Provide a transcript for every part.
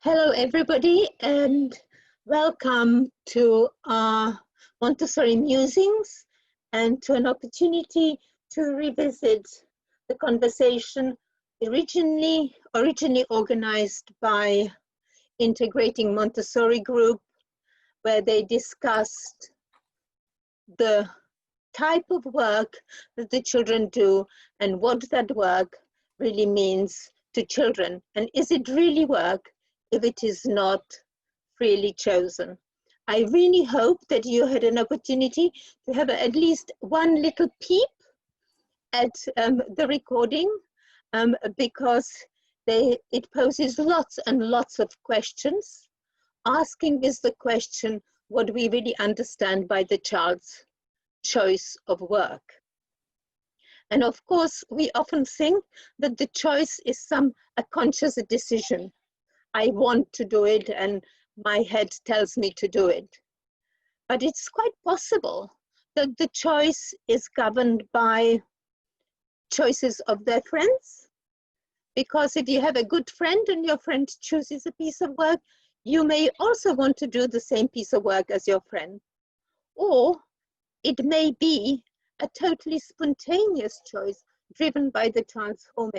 Hello, everybody, and welcome to our Montessori Musings and to an opportunity to revisit the conversation originally organized by Integrating Montessori Group, where they discussed the type of work that the children do and what that work really means to children. And is it really work if it is not freely chosen? I really hope that you had an opportunity to have at least one little peep at the recording because it poses lots and lots of questions. Asking is the question, what we really understand by the child's choice of work. And of course, we often think that the choice is a conscious decision. I want to do it and my head tells me to do it. But it's quite possible that the choice is governed by choices of their friends. Because if you have a good friend and your friend chooses a piece of work, you may also want to do the same piece of work as your friend. Or it may be a totally spontaneous choice driven by the child's home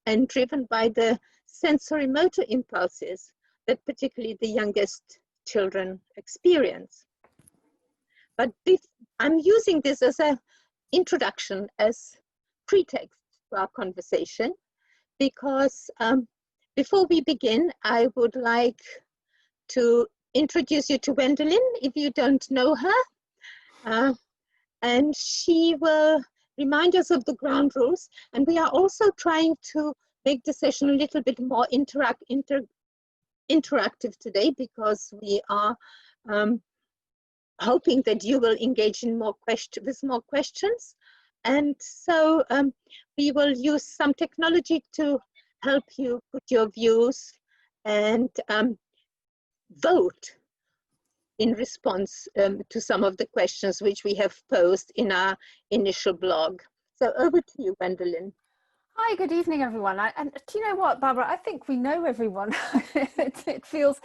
and driven by the sensory motor impulses that particularly the youngest children experience. But I'm using this as an introduction, as pretext to our conversation, because before we begin, I would like to introduce you to Wendelin, if you don't know her. And she will remind us of the ground rules. And we are also trying to make the session a little bit more interactive today, because we are hoping that you will engage in with more questions. And so we will use some technology to help you put your views and vote in response to some of the questions which we have posed in our initial blog. So over to you, Wendelin. Hi, good evening, everyone. And do you know what, Barbara? I think we know everyone. It feels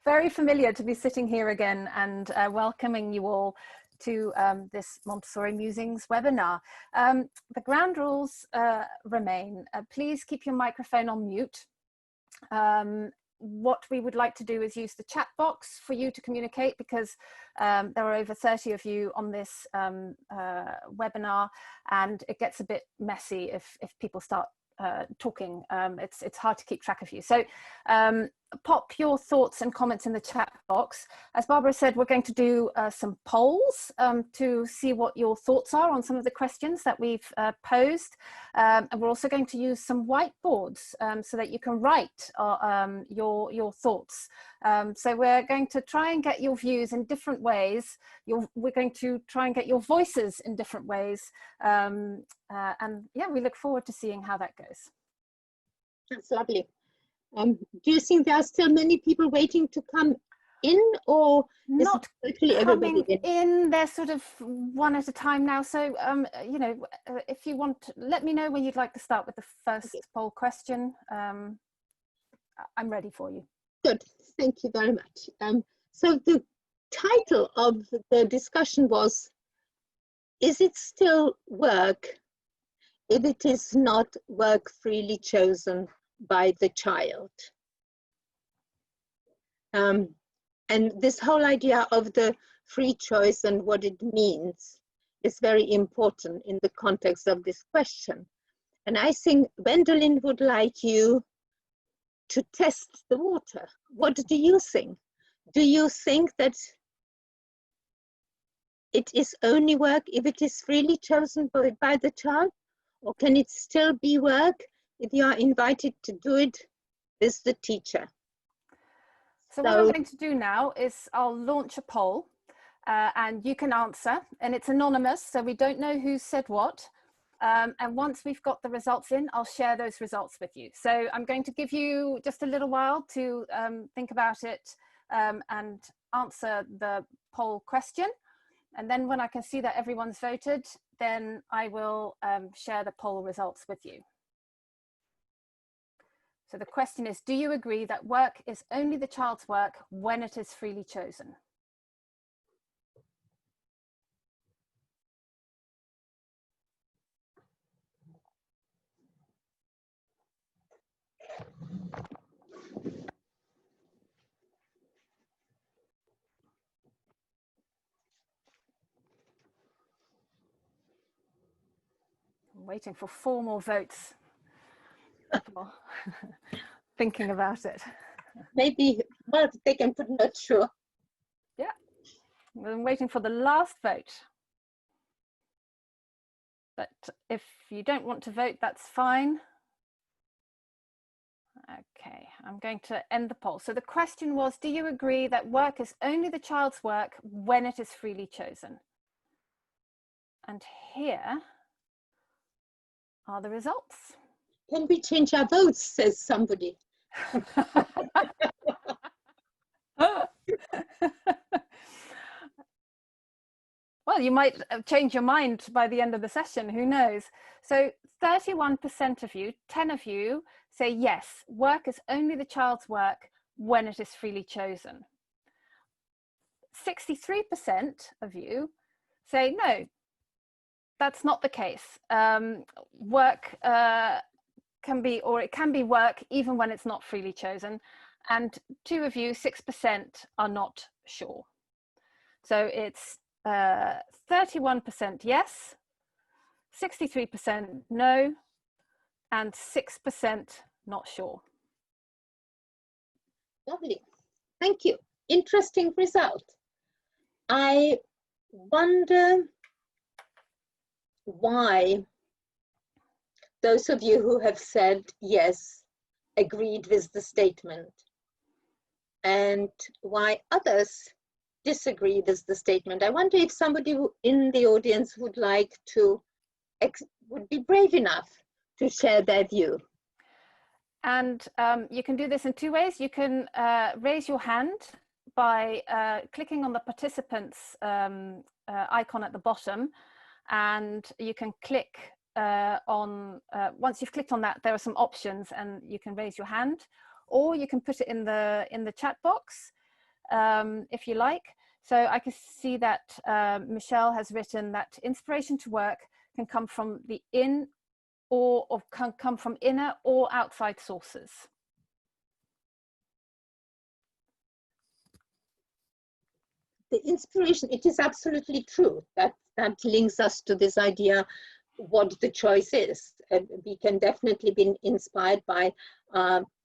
very familiar to be sitting here again and welcoming you all to this Montessori Musings webinar. The ground rules remain. Please keep your microphone on mute. What we would like to do is use the chat box for you to communicate, because there are over 30 of you on this webinar, and it gets a bit messy if people start talking. It's hard to keep track of you. So pop your thoughts and comments in the chat box. As Barbara said, we're going to do some polls to see what your thoughts are on some of the questions that we've posed. And we're also going to use some whiteboards so that you can write your thoughts. So we're going to try and get your views in different ways. We're going to try and get your voices in different ways. And yeah, we look forward to seeing how that goes. That's lovely. Do you think there are still many people waiting to come in, or not totally coming in? They're sort of one at a time now. So, you know, if you want, let me know when you'd like to start with the first poll question. I'm ready for you. Good, thank you very much. So the title of the discussion was, is it still work if it is not work freely chosen by the child? And this whole idea of the free choice and what it means is very important in the context of this question. And I think Wendelin would like you to test the water. What do you think? Do you think that it is only work if it is freely chosen by the child? Or can it still be work if you are invited to do it with the teacher? So what I'm going to do now is I'll launch a poll and you can answer, and it's anonymous, so we don't know who said what. And once we've got the results in, I'll share those results with you. So I'm going to give you just a little while to think about it and answer the poll question. And then when I can see that everyone's voted, then I will share the poll results with you. So the question is, do you agree that work is only the child's work when it is freely chosen? I'm waiting for 4 more votes. People thinking about it. Maybe, well, they can put not sure. Yeah, I'm waiting for the last vote. But if you don't want to vote, that's fine. Okay, I'm going to end the poll. So the question was, do you agree that work is only the child's work when it is freely chosen? And here are the results. Can we change our votes, says somebody. Well, you might change your mind by the end of the session, who knows? So 31% of you, 10 of you, say yes, work is only the child's work when it is freely chosen. 63% of you say no, that's not the case. Work can be, or it can be work even when it's not freely chosen. And 2 of you, 6%, are not sure. So it's 31% yes, 63% no, and 6% not sure. Lovely. Thank you. Interesting result. I wonder why those of you who have said yes agreed with the statement, and why others disagree with the statement. I wonder if somebody in the audience would like to, would be brave enough to share their view. And you can do this in 2 ways. You can raise your hand by clicking on the participants icon at the bottom, and you can click on, once you've clicked on that, there are some options and you can raise your hand, or you can put it in the chat box if you like. So I can see that Michelle has written that inspiration to work can come from the or can come from inner or outside sources. The inspiration, it is absolutely true. That links us to this idea what the choice is. We can definitely be inspired by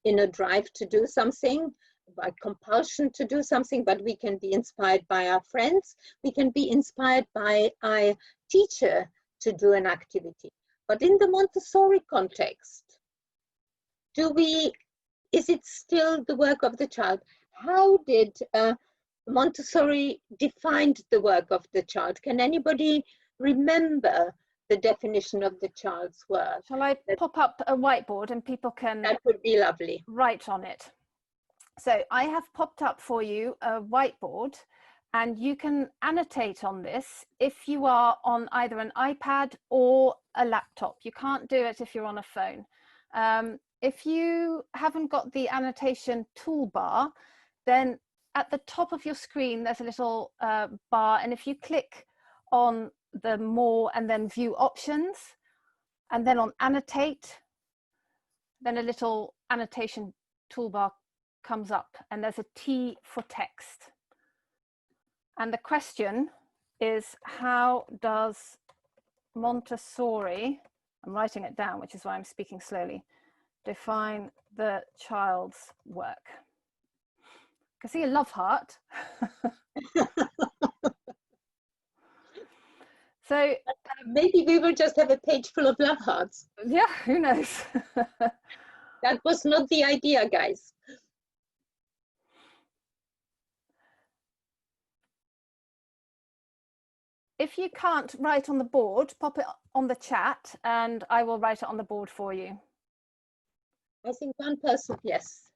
inner drive to do something, by compulsion to do something, but we can be inspired by our friends. We can be inspired by a teacher to do an activity. But in the Montessori context, is it still the work of the child? How did Montessori defined the work of the child? Can anybody remember the definition of the child's work? Shall I pop up a whiteboard and people can... That would be lovely. Write on it. So I have popped up for you a whiteboard, and you can annotate on this if you are on either an iPad or a laptop. You can't do it if you're on a phone. If you haven't got the annotation toolbar, then at the top of your screen there's a little bar, and if you click on the more and then view options and then on annotate, then a little annotation toolbar comes up and there's a T for text. And the question is, how does Montessori, I'm writing it down, which is why I'm speaking slowly, define the child's work? I can see a love heart. So maybe we will just have a page full of love hearts. Yeah, who knows? That was not the idea, guys. If you can't write on the board, pop it on the chat and I will write it on the board for you. I think one person, yes.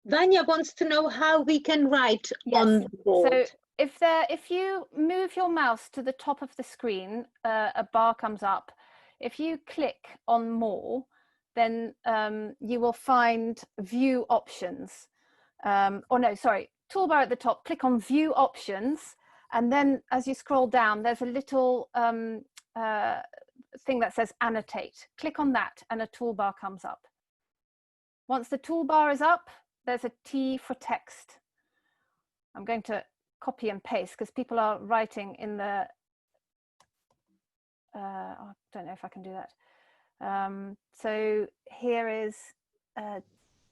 Vanya wants to know how we can write on the board. So if you move your mouse to the top of the screen, a bar comes up. If you click on more, then you will find view options. Or no, sorry, toolbar at the top, click on view options. And then as you scroll down, there's a little thing that says annotate. Click on that and a toolbar comes up. Once the toolbar is up, there's a T for text. I'm going to copy and paste because people are writing in the, I don't know if I can do that. So here is,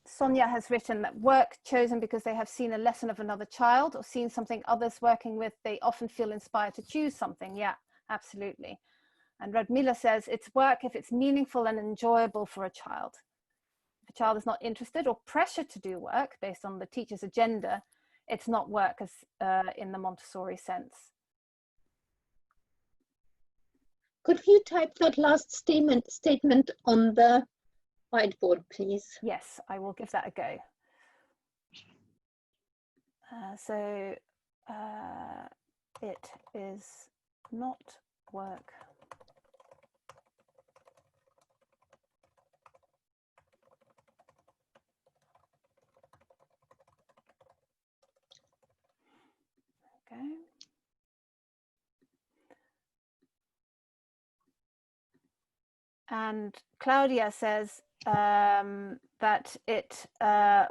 Sonia has written that work chosen because they have seen a lesson of another child or seen something others working with, they often feel inspired to choose something. Yeah, absolutely. And Radmila says it's work if it's meaningful and enjoyable for a child. If a child is not interested or pressured to do work based on the teacher's agenda, it's not work as in the Montessori sense. Could you type that last statement on the whiteboard, please? Yes, I will give that a go. It is not work. Okay. And Claudia says that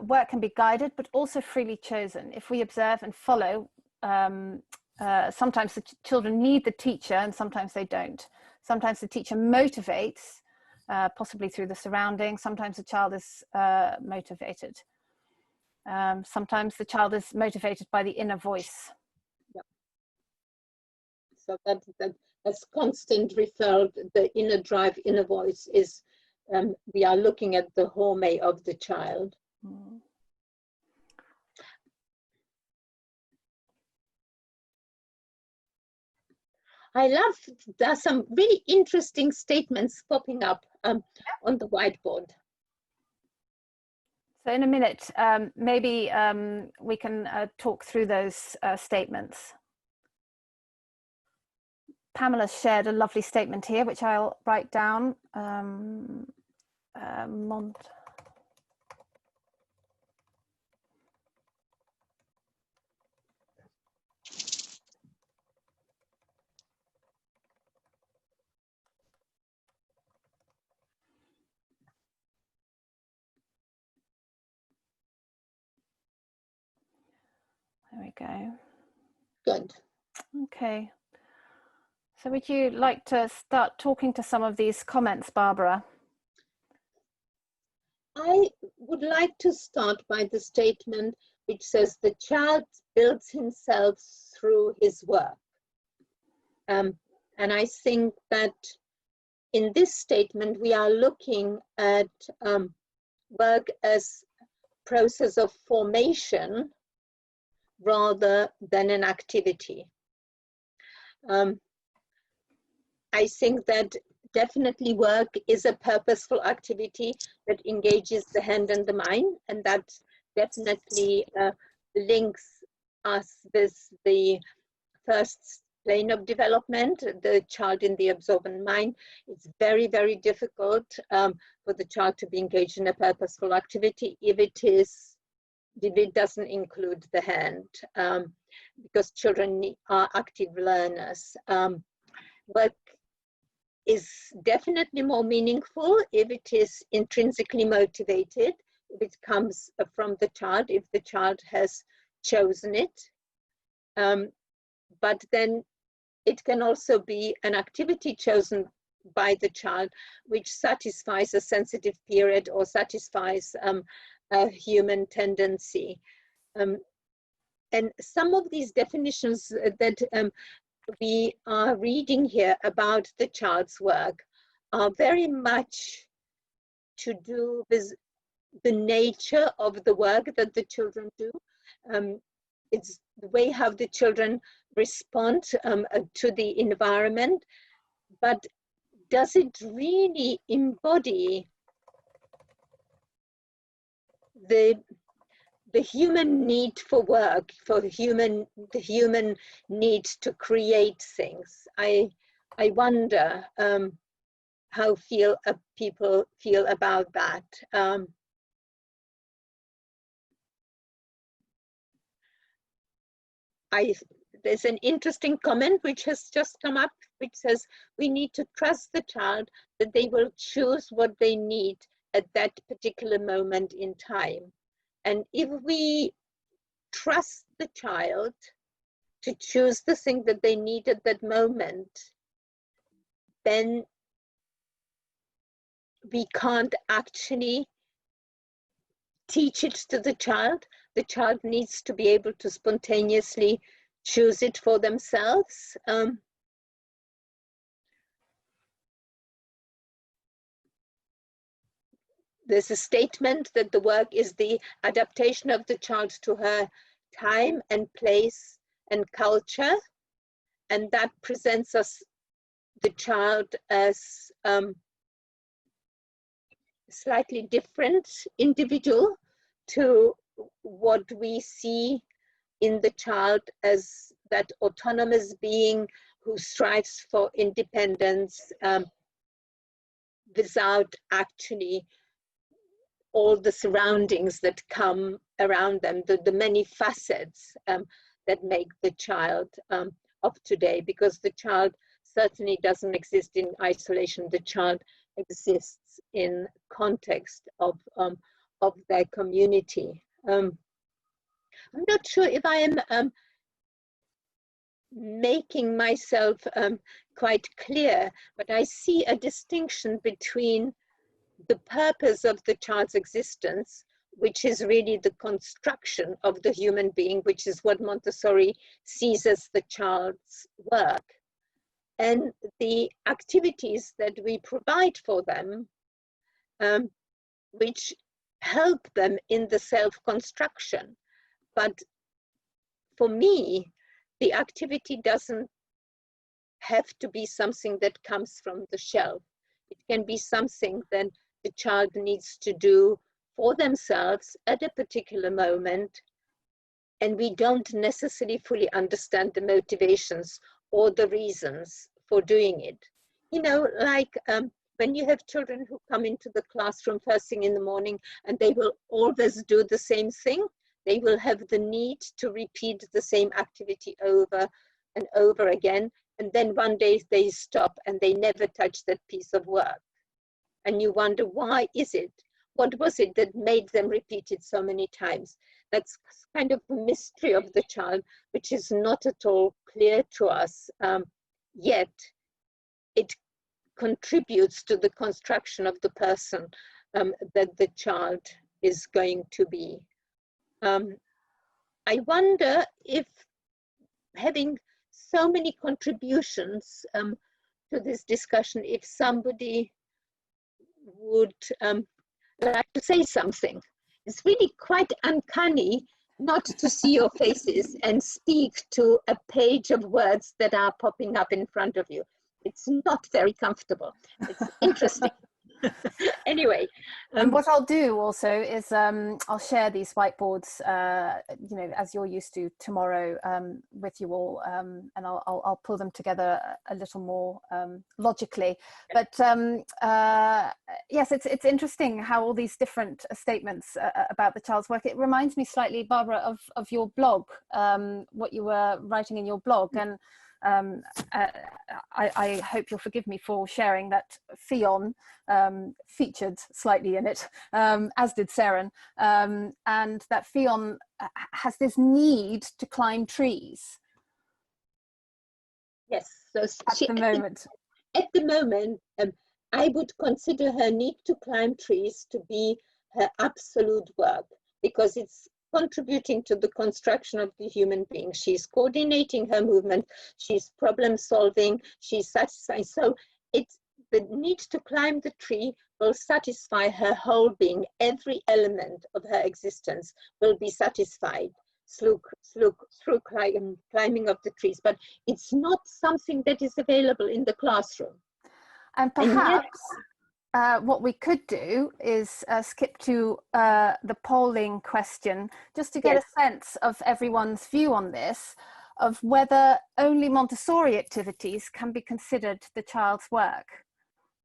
work can be guided, but also freely chosen. If we observe and follow, sometimes the children need the teacher and sometimes they don't. Sometimes the teacher motivates, possibly through the surroundings. Sometimes the child is motivated. Sometimes the child is motivated by the inner voice. Yeah. So that's constant referral, the inner drive, inner voice is, we are looking at the home of the child. Mm. I love, there's some really interesting statements popping up on the whiteboard. So in a minute, maybe we can talk through those statements. Pamela shared a lovely statement here, which I'll write down. There we go. Good. Okay. So would you like to start talking to some of these comments, Barbara? I would like to start by the statement which says the child builds himself through his work. And I think that in this statement, we are looking at work as process of formation rather than an activity. I think that definitely work is a purposeful activity that engages the hand and the mind, and that definitely links us with the first plane of development, the child in the absorbent mind. It's very, very difficult for the child to be engaged in a purposeful activity if it doesn't include the hand, because children are active learners. Work is definitely more meaningful if it is intrinsically motivated, if it comes from the child, if the child has chosen it. But then it can also be an activity chosen by the child which satisfies a sensitive period or satisfies a human tendency. And some of these definitions that we are reading here about the child's work are very much to do with the nature of the work that the children do. It's the way how the children respond to the environment, but does it really embody the the human need for work, for the human need to create things. I wonder how people feel about that. There's an interesting comment which has just come up, which says we need to trust the child that they will choose what they need at that particular moment in time. And if we trust the child to choose the thing that they need at that moment, then we can't actually teach it to the child. The child needs to be able to spontaneously choose it for themselves. There's a statement that the work is the adaptation of the child to her time and place and culture, and that presents us the child as slightly different individual to what we see in the child as that autonomous being who strives for independence without actually all the surroundings that come around them, the many facets that make the child of today, because the child certainly doesn't exist in isolation. The child exists in context of their community. I'm not sure if I am making myself quite clear, but I see a distinction between the purpose of the child's existence, which is really the construction of the human being, which is what Montessori sees as the child's work, and the activities that we provide for them, which help them in the self-construction. But for me, the activity doesn't have to be something that comes from the shelf. It can be something that the child needs to do for themselves at a particular moment, and we don't necessarily fully understand the motivations or the reasons for doing it. You know, like when you have children who come into the classroom first thing in the morning and they will always do the same thing, they will have the need to repeat the same activity over and over again, and then one day they stop and they never touch that piece of work. And you wonder, why is it? What was it that made them repeat it so many times? That's kind of the mystery of the child, which is not at all clear to us, yet it contributes to the construction of the person that the child is going to be. I wonder if having so many contributions to this discussion, if somebody would like to say something. It's really quite uncanny not to see your faces and speak to a page of words that are popping up in front of you. It's not very comfortable. It's interesting. Anyway. And what I'll do also is I'll share these whiteboards, you know, as you're used to tomorrow with you all, and I'll pull them together a little more logically. But yes, it's interesting how all these different statements about the child's work. It reminds me slightly, Barbara, of your blog, what you were writing in your blog, and I hope you'll forgive me for sharing that Fionn featured slightly in it, as did Seren, and that Fionn has this need to climb trees. Yes, so at the moment. At the moment, I would consider her need to climb trees to be her absolute work, because it's contributing to the construction of the human being. She's coordinating her movement, she's problem solving, she's satisfying. So it's the need to climb the tree will satisfy her whole being. Every element of her existence will be satisfied through climbing of the trees, but it's not something that is available in the classroom. And perhaps what we could do is skip to the polling question, just to get Yes. a sense of everyone's view on this, of whether only Montessori activities can be considered the child's work.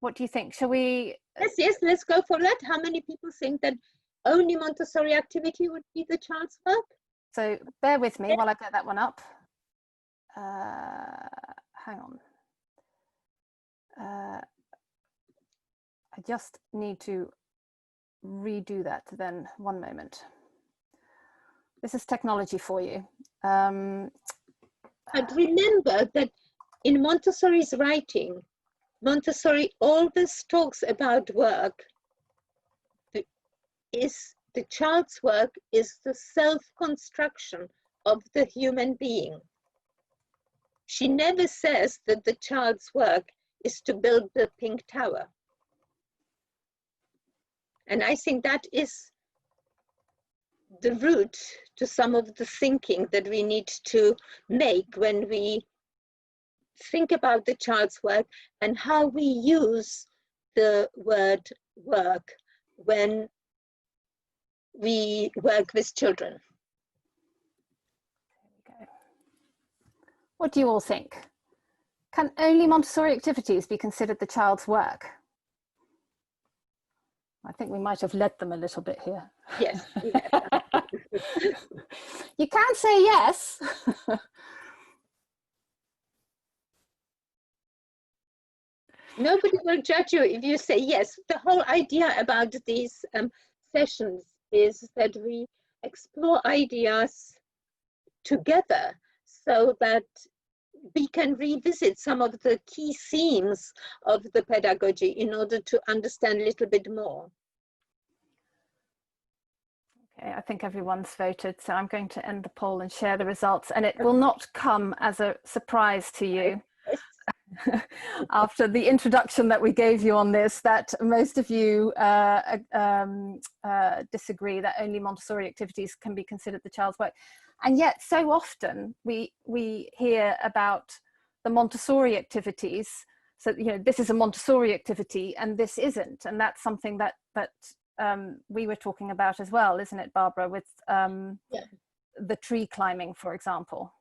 What do you think? Shall we? Yes, let's go for that. How many people think that only Montessori activity would be the child's work? So bear with me while I get that one up. Hang on. I just need to redo that then, one moment. This is technology for you. But remember that in Montessori's writing, Montessori always talks about work. The child's work is the self-construction of the human being. She never says that the child's work is to build the Pink Tower. And I think that is the root to some of the thinking that we need to make when we think about the child's work and how we use the word work when we work with children. Okay. What do you all think? Can only Montessori activities be considered the child's work? I think we might have led them a little bit here. Yes. You can say yes. Nobody will judge you if you say yes. The whole idea about these sessions is that we explore ideas together so that we can revisit some of the key themes of the pedagogy in order to understand a little bit more. Okay, I think everyone's voted, so I'm going to end the poll and share the results, and it will not come as a surprise to you after the introduction that we gave you on this, that most of you disagree that only Montessori activities can be considered the child's work. And yet so often we hear about the Montessori activities. So, you know, this is a Montessori activity and this isn't. And that's something that we were talking about as well, isn't it, Barbara, with the tree climbing, for example.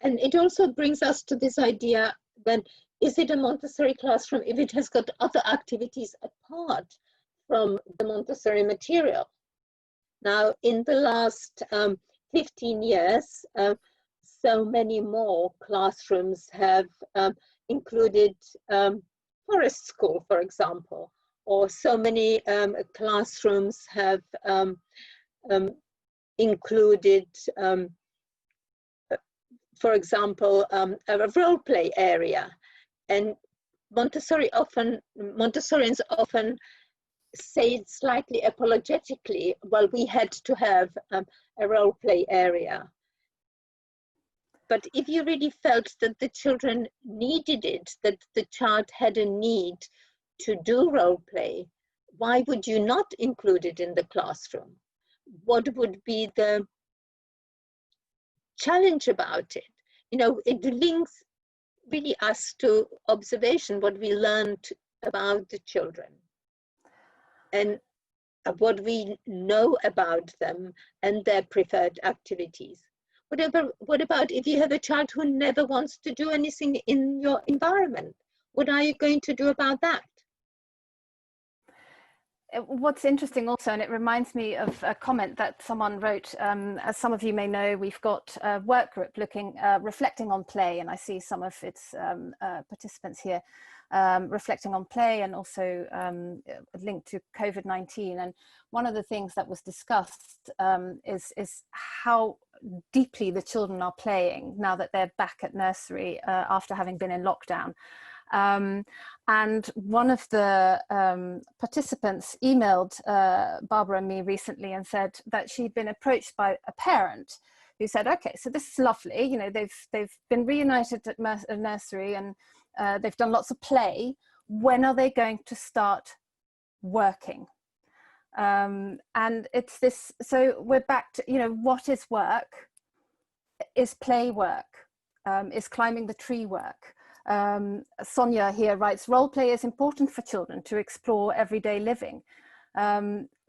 And it also brings us to this idea, then, is it a Montessori classroom if it has got other activities apart from the Montessori material? Now, in the last 15 years, so many more classrooms have included forest school, for example, or so many classrooms have included for example, a role play area. And Montessorians often say it slightly apologetically, well, we had to have a role play area. But if you really felt that the children needed it, that the child had a need to do role play, why would you not include it in the classroom? What would be the challenge about it? You know, it links really us to observation, what we learned about the children and what we know about them and their preferred activities. What about if you have a child who never wants to do anything in your environment? What are you going to do about that? What's interesting also, and it reminds me of a comment that someone wrote, as some of you may know, we've got a work group reflecting on play, and I see some of its participants here reflecting on play, and also linked to COVID-19. And one of the things that was discussed is how deeply the children are playing now that they're back at nursery after having been in lockdown. And one of the participants emailed Barbara and me recently and said that she'd been approached by a parent who said, okay, so this is lovely, you know, they've been reunited at nursery and they've done lots of play. When are they going to start working? And it's this, so we're back to, you know, what is work? Is play work? Is climbing the tree work? Sonia here writes, role play is important for children to explore everyday living.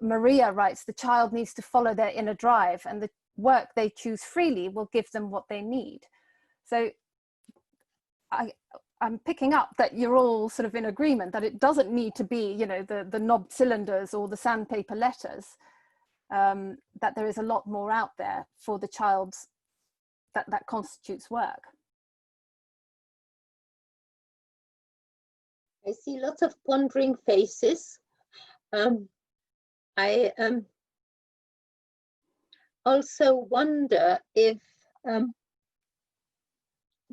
Maria writes, the child needs to follow their inner drive, and the work they choose freely will give them what they need. So I'm picking up that you're all sort of in agreement that it doesn't need to be, you know, the knobbed cylinders or the sandpaper letters, that there is a lot more out there for the child's, that constitutes work. I see lots of pondering faces. I also wonder if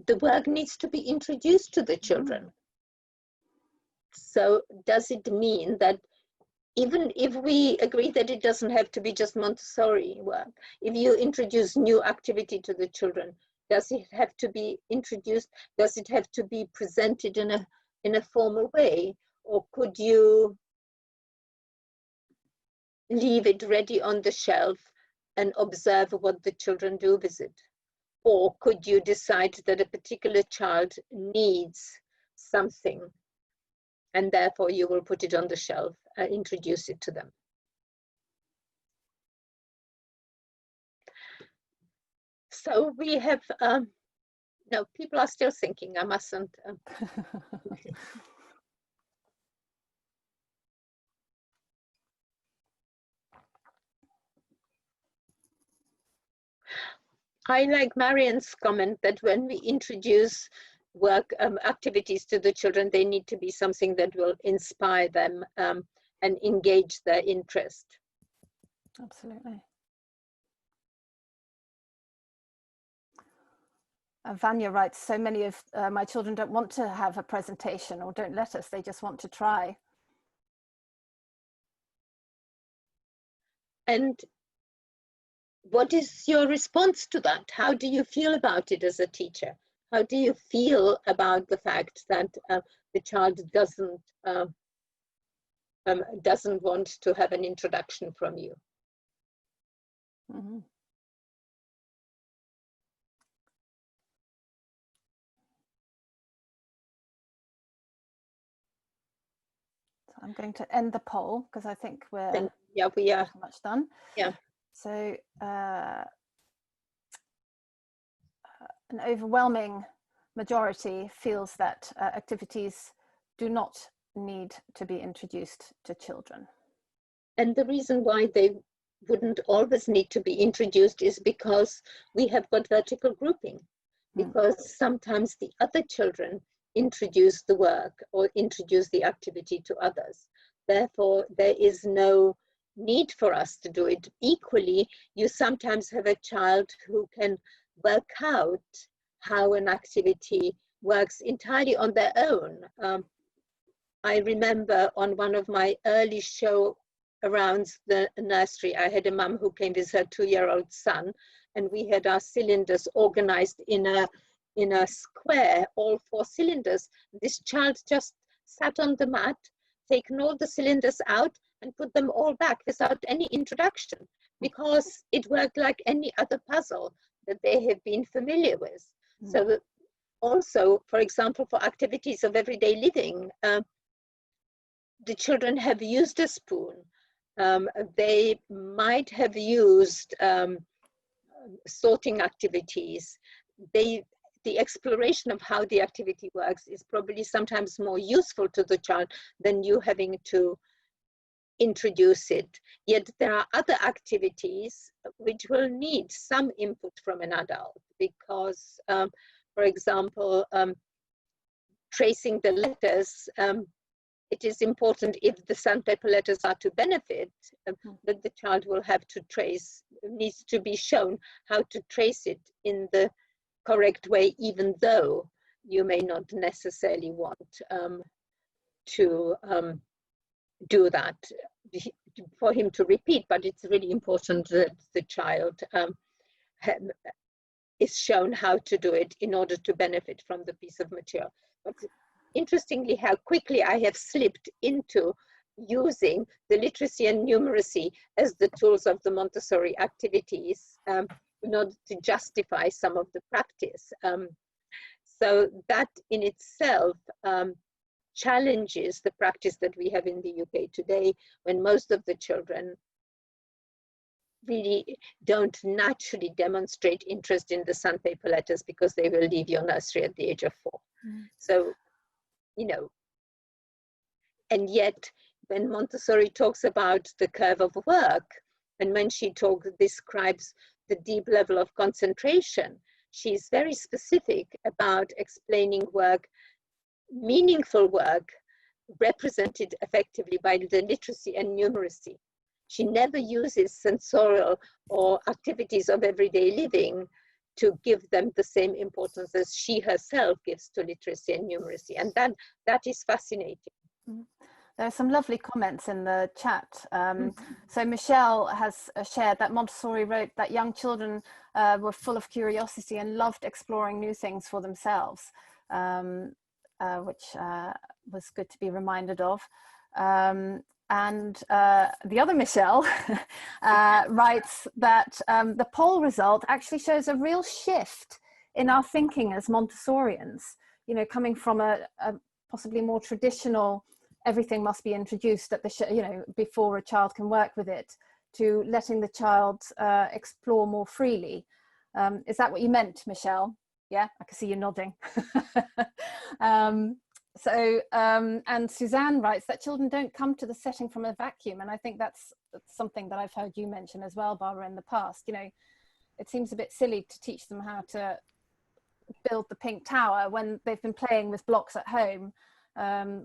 the work needs to be introduced to the children. So does it mean that even if we agree that it doesn't have to be just Montessori work, if you introduce new activity to the children, does it have to be introduced? Does it have to be presented in a formal way? Or could you leave it ready on the shelf and observe what the children do with it? Or could you decide that a particular child needs something and therefore you will put it on the shelf and introduce it to them? So we have, no, people are still thinking, I mustn't. I like Marian's comment that when we introduce work activities to the children, they need to be something that will inspire them and engage their interest. Absolutely. Vanya writes, so many of my children don't want to have a presentation or don't let us, they just want to try. And what is your response to that? How do you feel about it as a teacher? How do you feel about the fact that the child doesn't want to have an introduction from you? Mm-hmm. So I'm going to end the poll because I think we're we are pretty much done. Yeah. So an overwhelming majority feels that activities do not need to be introduced to children. And the reason why they wouldn't always need to be introduced is because we have got vertical grouping, because sometimes the other children introduce the work or introduce the activity to others. Therefore, there is no need for us to do it. Equally, you sometimes have a child who can work out how an activity works entirely on their own. I remember on one of my early show around the nursery, I had a mum who came with her 2-year-old son, and we had our cylinders organized in a square, all 4 cylinders. This child just sat on the mat, taken all the cylinders out and put them all back without any introduction, because it worked like any other puzzle that they have been familiar with. So that also, for example, for activities of everyday living, the children have used a spoon. They might have used sorting activities. The exploration of how the activity works is probably sometimes more useful to the child than you having to introduce it. Yet there are other activities which will need some input from an adult, because, for example, tracing the letters, it is important, if the sandpaper letters are to benefit, that the child will have to trace, needs to be shown how to trace it in the correct way, even though you may not necessarily want to do that for him to repeat, but it's really important that the child is shown how to do it in order to benefit from the piece of material. But interestingly, how quickly I have slipped into using the literacy and numeracy as the tools of the Montessori activities in order to justify some of the practice. So that in itself challenges the practice that we have in the UK today, when most of the children really don't naturally demonstrate interest in the sandpaper letters because they will leave your nursery at the age of 4. So, you know, and yet when Montessori talks about the curve of work, and when she describes the deep level of concentration, she's very specific about explaining work, meaningful work, represented effectively by the literacy and numeracy. She never uses sensorial or activities of everyday living to give them the same importance as she herself gives to literacy and numeracy. And that is fascinating. There are some lovely comments in the chat. So Michelle has shared that Montessori wrote that young children were full of curiosity and loved exploring new things for themselves, which was good to be reminded of. And the other Michelle writes that the poll result actually shows a real shift in our thinking as Montessorians, you know, coming from a possibly more traditional, everything must be introduced at the, you know, before a child can work with it, to letting the child explore more freely. Is that what you meant, Michelle? Yeah, I can see you nodding. And Suzanne writes that children don't come to the setting from a vacuum. And I think that's something that I've heard you mention as well, Barbara, in the past. You know, it seems a bit silly to teach them how to build the pink tower when they've been playing with blocks at home,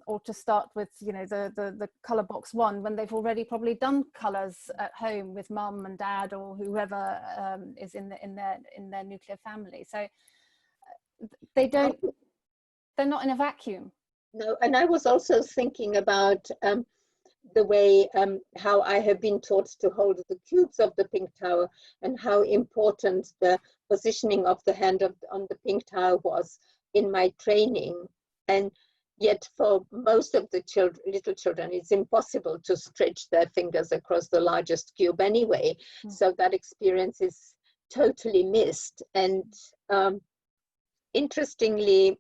or to start with, you know, the color box 1 when they've already probably done colors at home with mum and dad or whoever is in their nuclear family. So they're not in a vacuum. No, and I was also thinking about the way how I have been taught to hold the cubes of the pink tower, and how important the positioning of the hand on the pink tower was in my training. And yet for most of the little children, it's impossible to stretch their fingers across the largest cube anyway. So that experience is totally missed. And interestingly,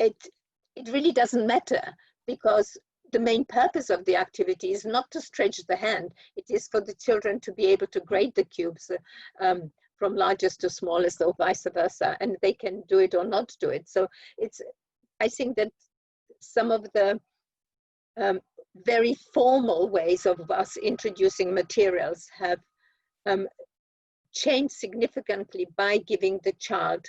it really doesn't matter, because the main purpose of the activity is not to stretch the hand. It is for the children to be able to grade the cubes from largest to smallest, or vice versa, and they can do it or not do it. So I think that some of the very formal ways of us introducing materials have changed significantly by giving the child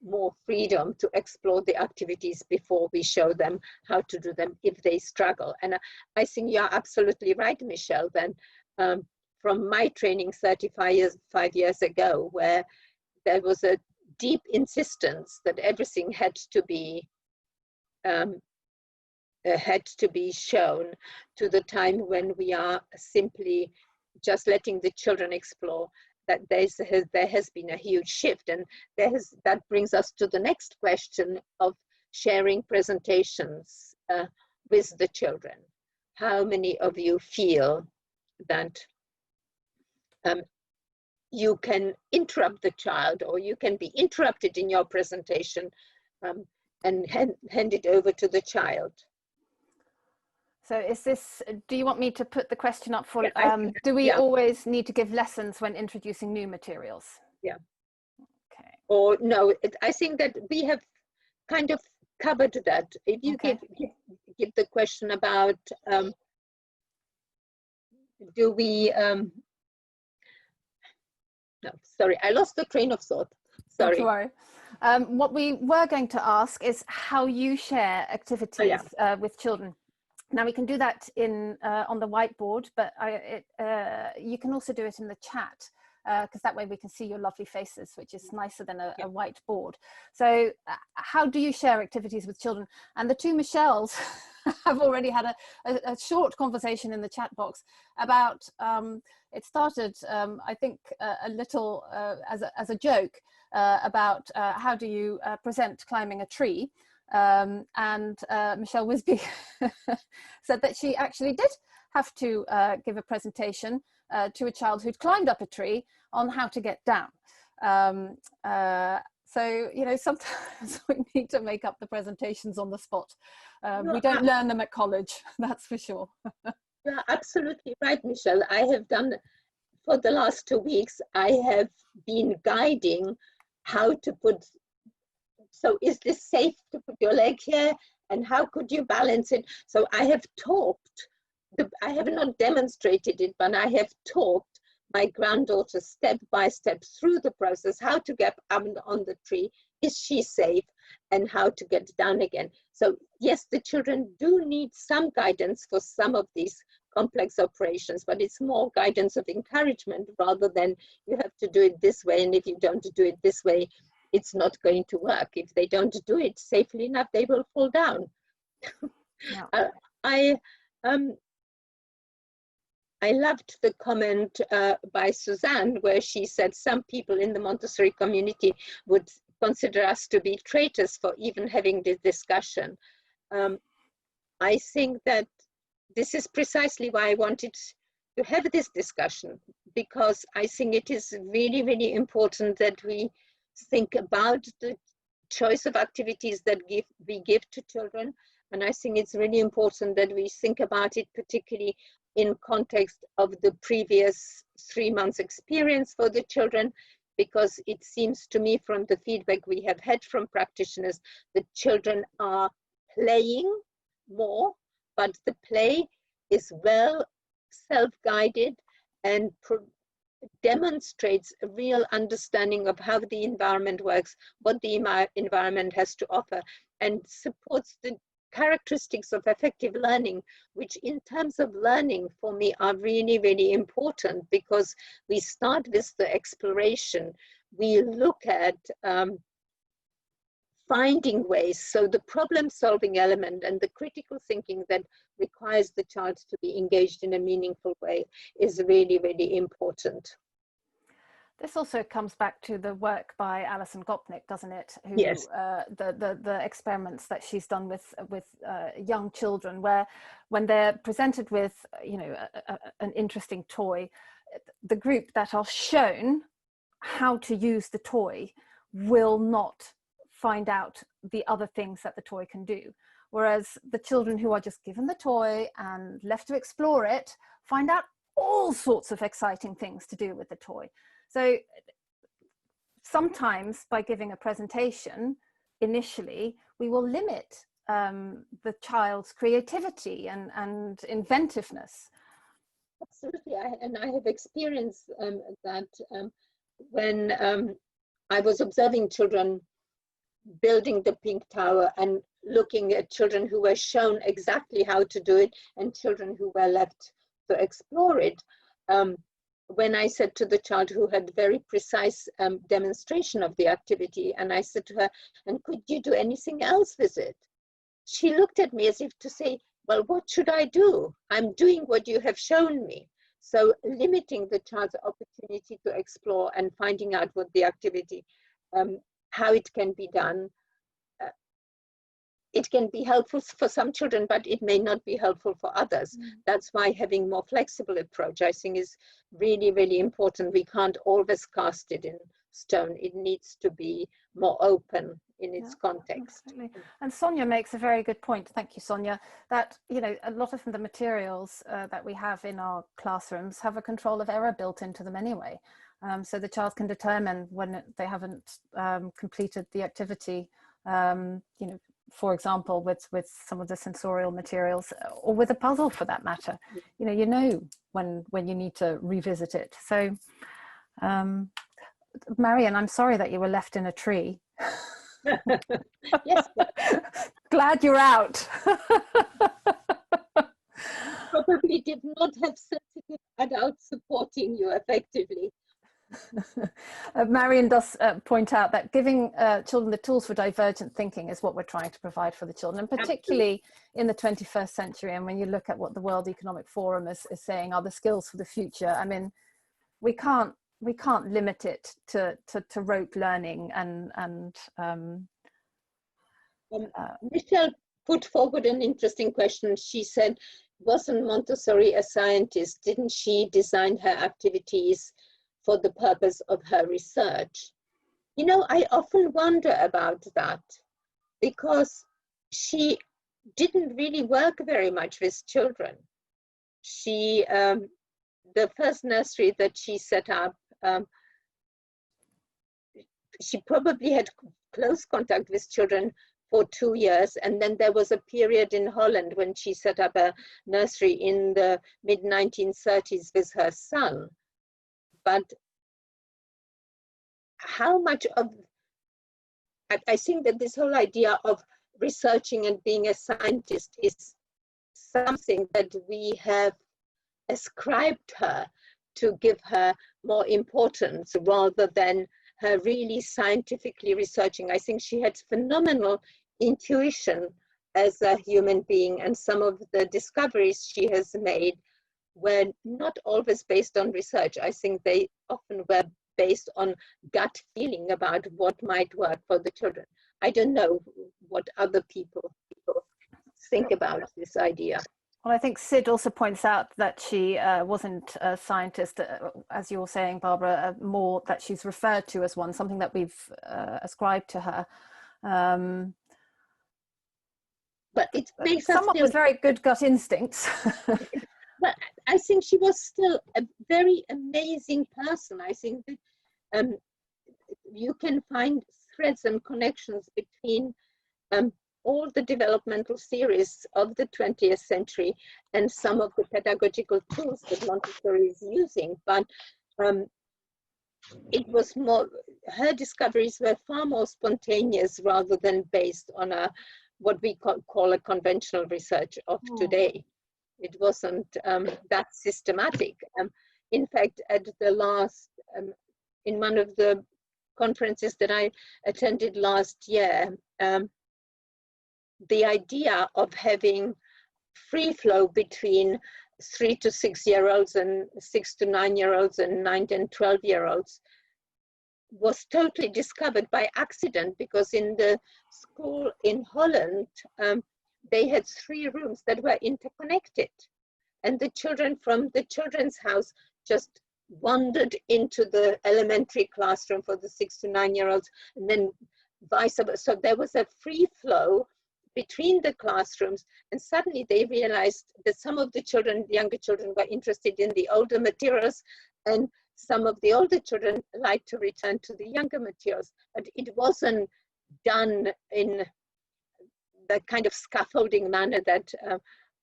more freedom to explore the activities before we show them how to do them if they struggle. And I think you're absolutely right, Michelle, then from my training 35 years ago, where there was a deep insistence that everything had to be shown, to the time when we are simply just letting the children explore, that there has been a huge shift. And that brings us to the next question of sharing presentations with the children. How many of you feel that you can interrupt the child, or you can be interrupted in your presentation and hand it over to the child? So do you want me to put the question up for, do we always need to give lessons when introducing new materials? Yeah. Okay. Or no, I think that we have kind of covered that. If you give the question about, do we, no, sorry, I lost the train of thought. Sorry. Don't worry. What we were going to ask is how you share activities with children. Now we can do that on the whiteboard, but you can also do it in the chat, because that way we can see your lovely faces, which is nicer than a whiteboard. So how do you share activities with children? And the two Michelles have already had a short conversation in the chat box about, it started, I think, a little as a joke about how do you present climbing a tree. And Michelle Wisby said that she actually did have to give a presentation to a child who'd climbed up a tree on how to get down. So, you know, sometimes we need to make up the presentations on the spot. No, we don't learn them at college, that's for sure. You're absolutely right, Michelle. I have done, for the last 2 weeks, I have been guiding how to put, so is this safe to put your leg here? And how could you balance it? So I have talked, I have not demonstrated it, but I have talked my granddaughter step by step through the process, how to get up on the tree, is she safe, and how to get down again. So yes, the children do need some guidance for some of these complex operations, but it's more guidance of encouragement rather than you have to do it this way, and if you don't do it this way, it's not going to work. If they don't do it safely enough, they will fall down. Yeah. I loved the comment by Suzanne where she said some people in the Montessori community would consider us to be traitors for even having this discussion. I think that this is precisely why I wanted to have this discussion, because I think it is really, really important that we think about the choice of activities that we give to children. And I think it's really important that we think about it, particularly in context of the previous 3 months experience for the children, because it seems to me from the feedback we have had from practitioners that children are playing more, but the play is well self-guided and demonstrates a real understanding of how the environment works, what the environment has to offer, and supports the characteristics of effective learning, which in terms of learning for me are really, really important, because we start with the exploration. We look at finding ways. So the problem solving element and the critical thinking that requires the child to be engaged in a meaningful way is really, really important. This also comes back to the work by Alison Gopnik, doesn't it? Who, yes. The experiments that she's done with young children, where when they're presented with, you know, an interesting toy, the group that are shown how to use the toy will not find out the other things that the toy can do. Whereas the children who are just given the toy and left to explore it find out all sorts of exciting things to do with the toy. So sometimes by giving a presentation initially, we will limit the child's creativity and inventiveness. Absolutely, and I have experienced that when I was observing children building the Pink Tower and looking at children who were shown exactly how to do it and children who were left to explore it. When I said to the child who had very precise demonstration of the activity, and I said to her, and could you do anything else with it? She looked at me as if to say, well, what should I do? I'm doing what you have shown me. So limiting the child's opportunity to explore and finding out what the activity, how it can be done. It can be helpful for some children, but it may not be helpful for others. That's why having more flexible approach, I think, is really, really important. We can't always cast it in stone. It needs to be more open in its context. Absolutely. And Sonia makes a very good point. Thank you, Sonia. That, you know, a lot of the materials that we have in our classrooms have a control of error built into them anyway. So the child can determine when they haven't completed the activity, you know, for example, with some of the sensorial materials, or with a puzzle for that matter. You know when you need to revisit it. So, Marion, I'm sorry that you were left in a tree. Yes. Glad you're out. Probably did not have sensitive adults supporting you effectively. Marion does point out that giving children the tools for divergent thinking is what we're trying to provide for the children, and particularly in the 21st century. And when you look at what the World Economic Forum is saying are the skills for the future, I mean, we can't limit it to rote learning and Michelle put forward an interesting question. She said, wasn't Montessori a scientist? Didn't she design her activities for the purpose of her research? You know, I often wonder about that because she didn't really work very much with children. She, the first nursery that she set up, she probably had close contact with children for 2 years. And then there was a period in Holland when she set up a nursery in the mid-1930s with her son. But how much of, I think that this whole idea of researching and being a scientist is something that we have ascribed her to give her more importance rather than her really scientifically researching. I think she had phenomenal intuition as a human being, and some of the discoveries she has made were not always based on research. I think they often were based on gut feeling about what might work for the children. I don't know what other people think about this idea. Well, I think Sid also points out that she wasn't a scientist, as you were saying, Barbara, more that she's referred to as one, something that we've ascribed to her. But it makes someone with very good gut instincts. But I think she was still a very amazing person. I think that you can find threads and connections between all the developmental theories of the 20th century and some of the pedagogical tools that Montessori is using. But it was more, her discoveries were far more spontaneous rather than based on what we call a conventional research of today. It wasn't that systematic. In fact, at the last, in one of the conferences that I attended last year, the idea of having free flow between 3 to 6 year olds and 6 to 9 year olds and 9 and 12-year-olds was totally discovered by accident, because in the school in Holland, they had 3 rooms that were interconnected. And the children from the children's house just wandered into the elementary classroom for the 6 to 9-year-olds, and then vice versa. So there was a free flow between the classrooms, and suddenly they realized that some of the children, the younger children, were interested in the older materials, and some of the older children liked to return to the younger materials. But it wasn't done in the kind of scaffolding manner that,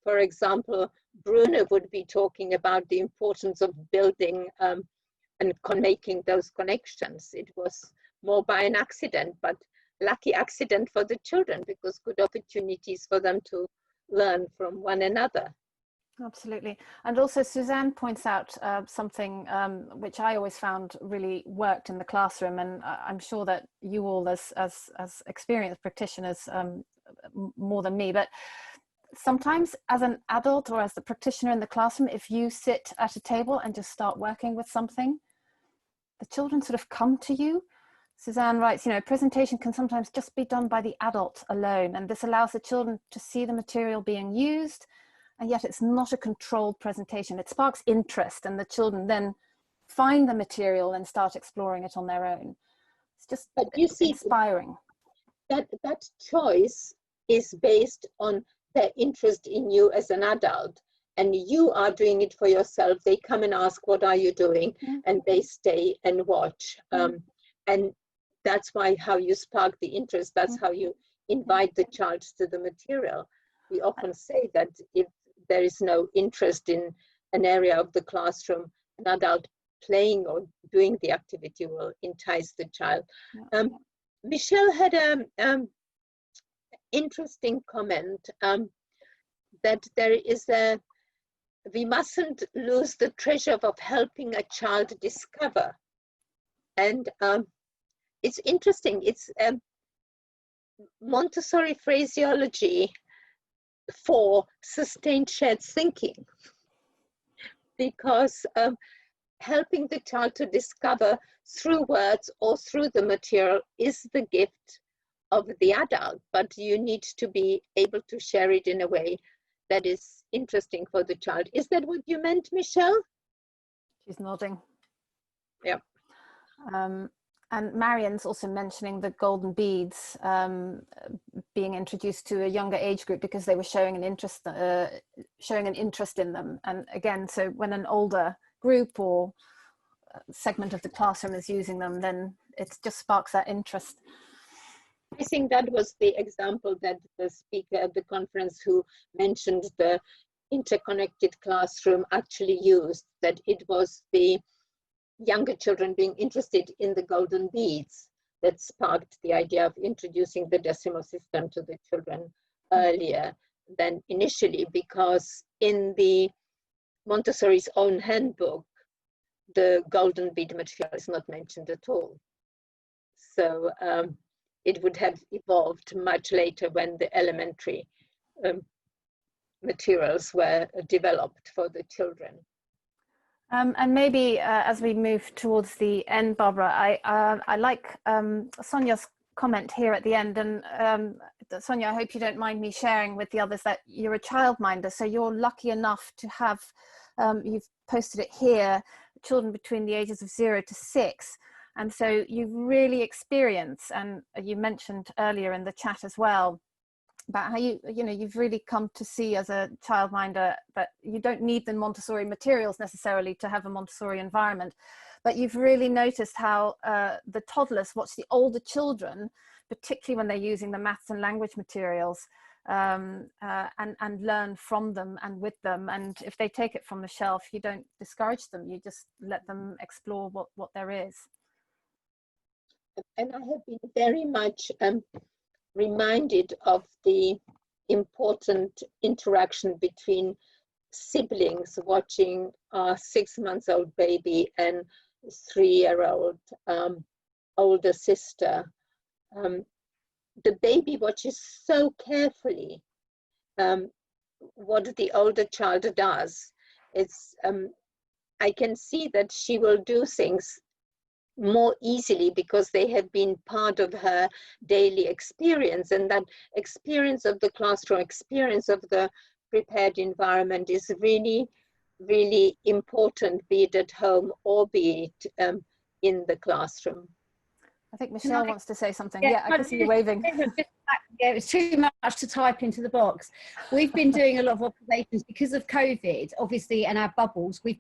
for example, Bruner would be talking about the importance of building and making those connections. It was more by an accident, but lucky accident for the children, because good opportunities for them to learn from one another. Absolutely. And also Suzanne points out something which I always found really worked in the classroom, and I'm sure that you all as experienced practitioners more than me, but sometimes as an adult or as the practitioner in the classroom, if you sit at a table and just start working with something, the children sort of come to you. Suzanne writes, you know, presentation can sometimes just be done by the adult alone, and this allows the children to see the material being used, and yet it's not a controlled presentation. It sparks interest, and the children then find the material and start exploring it on their own. It's just inspiring. That choice is based on their interest in you as an adult, and you are doing it for yourself. They come and ask, what are you doing? And they stay and watch. And that's why how you spark the interest, that's how you invite the child to the material. We often say that if there is no interest in an area of the classroom, an adult playing or doing the activity will entice the child. Michelle had an interesting comment that there is we mustn't lose the treasure of helping a child discover. And it's interesting, it's Montessori phraseology for sustained shared thinking, because helping the child to discover through words or through the material is the gift of the adult, but you need to be able to share it in a way that is interesting for the child. Is that what you meant, Michelle? She's nodding. Yeah. And Marian's also mentioning the golden beads being introduced to a younger age group because they were showing an interest in them. And again, so when an older group or segment of the classroom is using them, then it just sparks that interest. I think that was the example that the speaker at the conference who mentioned the interconnected classroom actually used, that it was the younger children being interested in the golden beads that sparked the idea of introducing the decimal system to the children earlier than initially, because in the Montessori's own handbook, the golden bead material is not mentioned at all. So it would have evolved much later when the elementary materials were developed for the children. And maybe as we move towards the end, Barbara, I like Sonia's comment here at the end. And Sonia, I hope you don't mind me sharing with the others that you're a childminder. So you're lucky enough to have, you've posted it here, children between the ages of 0 to 6. And so you've really experienced, and you mentioned earlier in the chat as well, about how you've really come to see as a childminder that you don't need the Montessori materials necessarily to have a Montessori environment, but you've really noticed how the toddlers watch the older children, particularly when they're using the maths and language materials, and learn from them and with them. And if they take it from the shelf, you don't discourage them, you just let them explore what there is. And I have been very much reminded of the important interaction between siblings watching a 6-month-old baby and 3-year-old older sister. The baby watches so carefully what the older child does. It's I can see that she will do things more easily because they have been part of her daily experience, and that experience of the classroom, experience of the prepared environment is really, really important, be it at home or be it in the classroom. I think Michelle wants to say something. Yeah, I can see you waving. Yeah, it's too much to type into the box. We've been doing a lot of observations because of COVID, obviously, and our bubbles. We've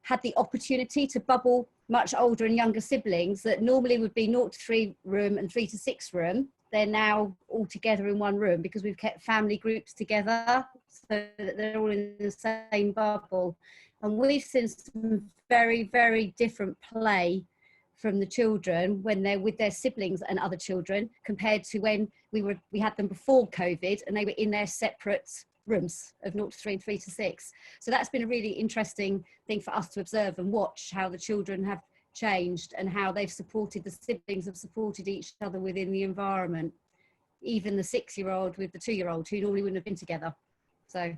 had the opportunity to bubble much older and younger siblings that normally would be 0 to 3 room and 3 to 6 room. They're now all together in one room because we've kept family groups together so that they're all in the same bubble. And we've seen some very, very different play from the children when they're with their siblings and other children compared to when we had them before COVID and they were in their separate rooms of 0 to 3 and 3 to 6. So that's been a really interesting thing for us to observe and watch how the children have changed and how they've supported, the siblings have supported each other within the environment. Even the 6-year-old with the 2-year-old who normally wouldn't have been together. So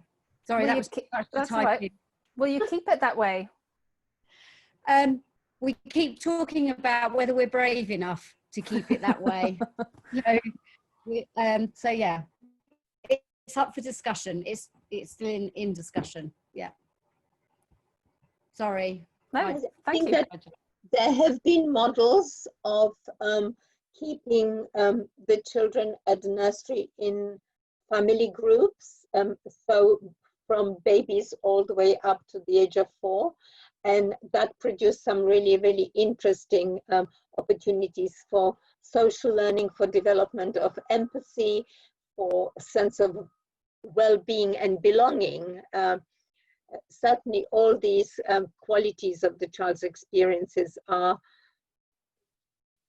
sorry, that was too much to type in. Will you keep it that way? We keep talking about whether we're brave enough to keep it that way. So yeah, it's up for discussion. It's still in discussion. Yeah. Sorry. No, thank you. That there have been models of keeping the children at nursery in family groups. So from babies all the way up to the age of 4. And that produced some really, really interesting opportunities for social learning, for development of empathy, for a sense of well-being and belonging. Certainly all these qualities of the child's experiences are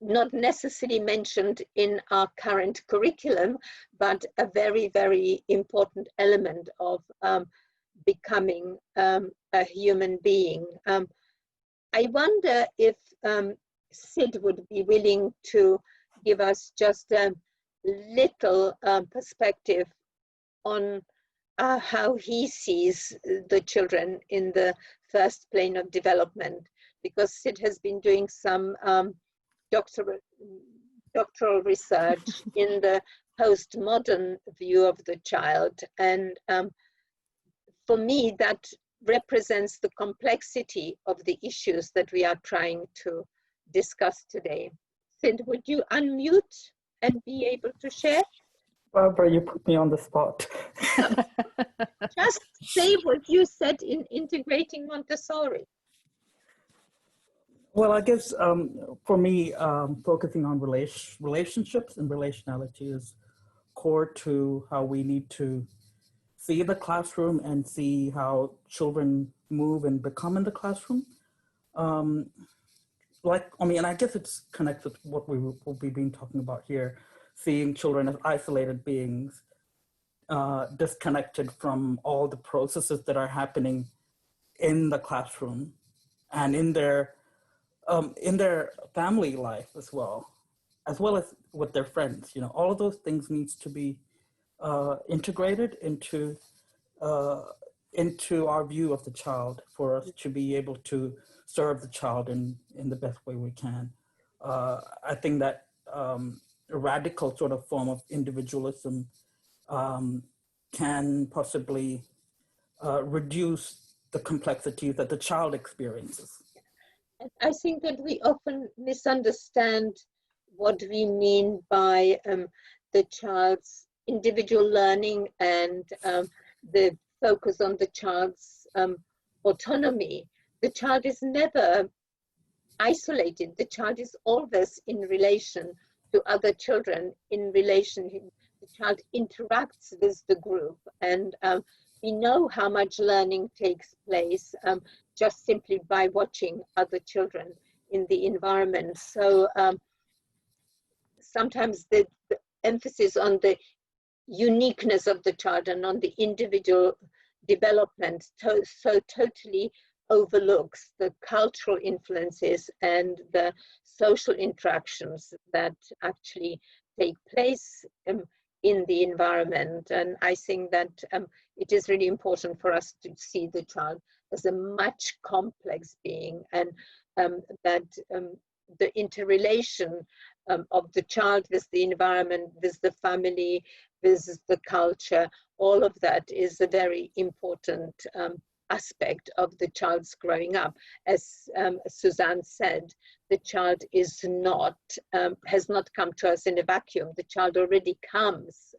not necessarily mentioned in our current curriculum, but a very, very important element of becoming a human being. I wonder if Sid would be willing to give us just a little perspective on how he sees the children in the first plane of development, because Sid has been doing some doctoral research in the postmodern view of the child. And for me, that represents the complexity of the issues that we are trying to discuss today. Sid, would you unmute and be able to share? Barbara, you put me on the spot. Just say what you said in integrating Montessori. Well, I guess for me, focusing on relationships and relationality is core to how we need to see the classroom and see how children move and become in the classroom. I guess it's connected with what we've been talking about here, seeing children as isolated beings, disconnected from all the processes that are happening in the classroom and in their family life as well as with their friends. You know, all of those things needs to be integrated into our view of the child for us to be able to serve the child in the best way we can. I think that a radical sort of form of individualism can possibly reduce the complexities that the child experiences. I think that we often misunderstand what we mean by the child's individual learning and the focus on the child's autonomy. The child is never isolated. The child is always in relation to other children, the child interacts with the group, and we know how much learning takes place just simply by watching other children in the environment. So sometimes the emphasis on the uniqueness of the child and on the individual development so totally overlooks the cultural influences and the social interactions that actually take place in the environment. And I think that it is really important for us to see the child as a much complex being, and that the interrelation of the child with the environment, with the family, with the culture, all of that is a very important aspect of the child's growing up. As Suzanne said, the child is not, has not come to us in a vacuum. The child already comes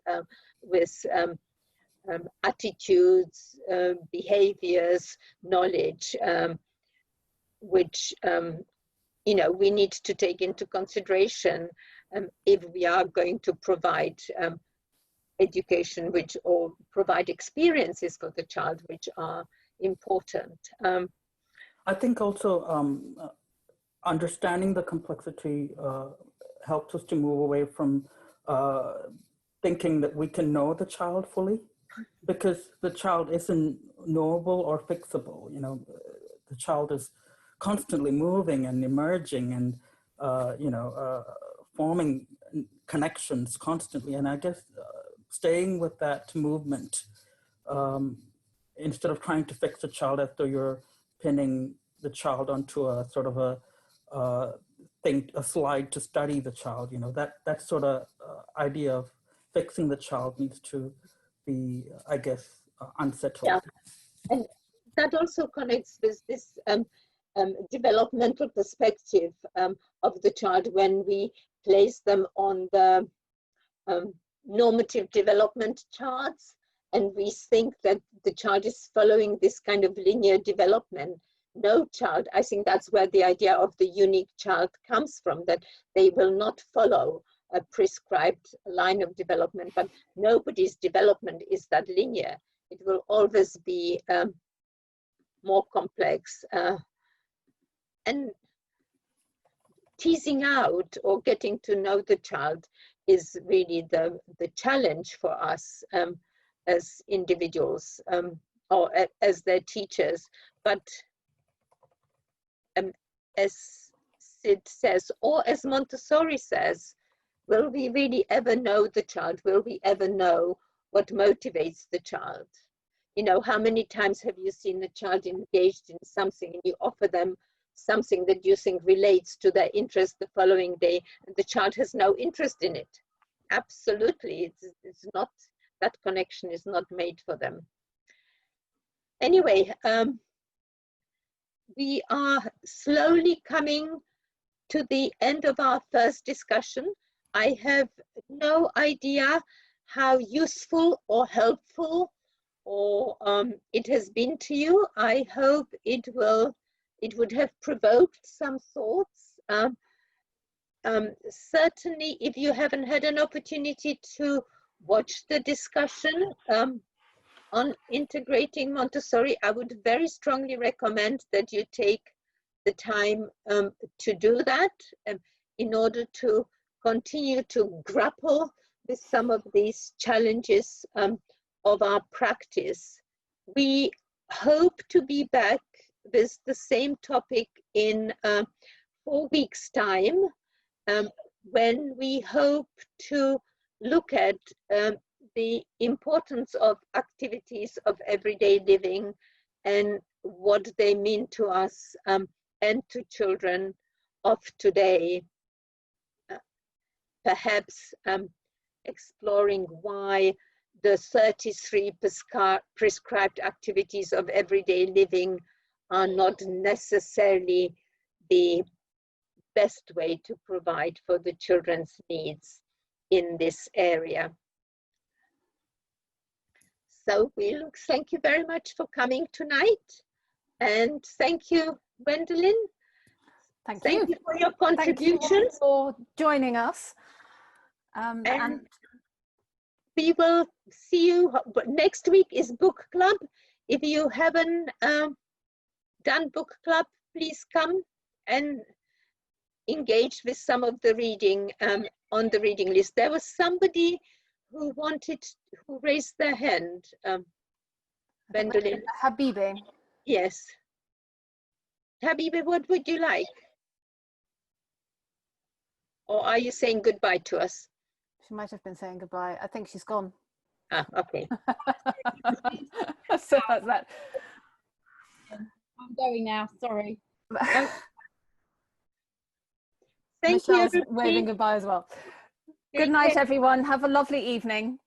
with attitudes, behaviors, knowledge, which you know, we need to take into consideration if we are going to provide education or provide experiences for the child which are important. I think also understanding the complexity helps us to move away from thinking that we can know the child fully, because the child isn't knowable or fixable. You know, the child is constantly moving and emerging and forming connections constantly. And I guess staying with that movement, instead of trying to fix the child as though you're pinning the child onto a sort of a slide to study the child, you know, that sort of idea of fixing the child needs to be, I guess, unsettled. Yeah, and that also connects with this developmental perspective of the child when we place them on the normative development charts, and we think that the child is following this kind of linear development. No child, I think that's where the idea of the unique child comes from, that they will not follow a prescribed line of development, but nobody's development is that linear. It will always be more complex. And teasing out or getting to know the child is really the challenge for us as individuals or as their teachers. But as Sid says, or as Montessori says, will we really ever know the child? Will we ever know what motivates the child? You know, how many times have you seen a child engaged in something and you offer them something that you think relates to their interest the following day, and the child has no interest in it? Absolutely, it's not, that connection is not made for them. Anyway, we are slowly coming to the end of our first discussion. I have no idea how useful or helpful or it has been to you. I hope it would have provoked some thoughts. Certainly, if you haven't had an opportunity to watch the discussion on integrating Montessori, I would very strongly recommend that you take the time to do that in order to continue to grapple with some of these challenges of our practice. We hope to be back with the same topic in 4 weeks' time, when we hope to look at the importance of activities of everyday living and what they mean to us and to children of today. Perhaps exploring why the 33 prescribed activities of everyday living are not necessarily the best way to provide for the children's needs in this area. So thank you very much for coming tonight. And thank you, Gwendolyn. Thank you for your contributions. Thank you for joining us. And we will see you next week is book club. If you haven't done book club, please come and engage with some of the reading on the reading list. There was somebody who raised their hand. Gwendolyn. Habibi. Yes. Habibi, what would you like? Or are you saying goodbye to us? She might have been saying goodbye. I think she's gone. Ah, okay. So that's that. I'm going now, sorry. Thank Michelle's you. waving goodbye as well. Take Good night, care. everyone. Have a lovely evening.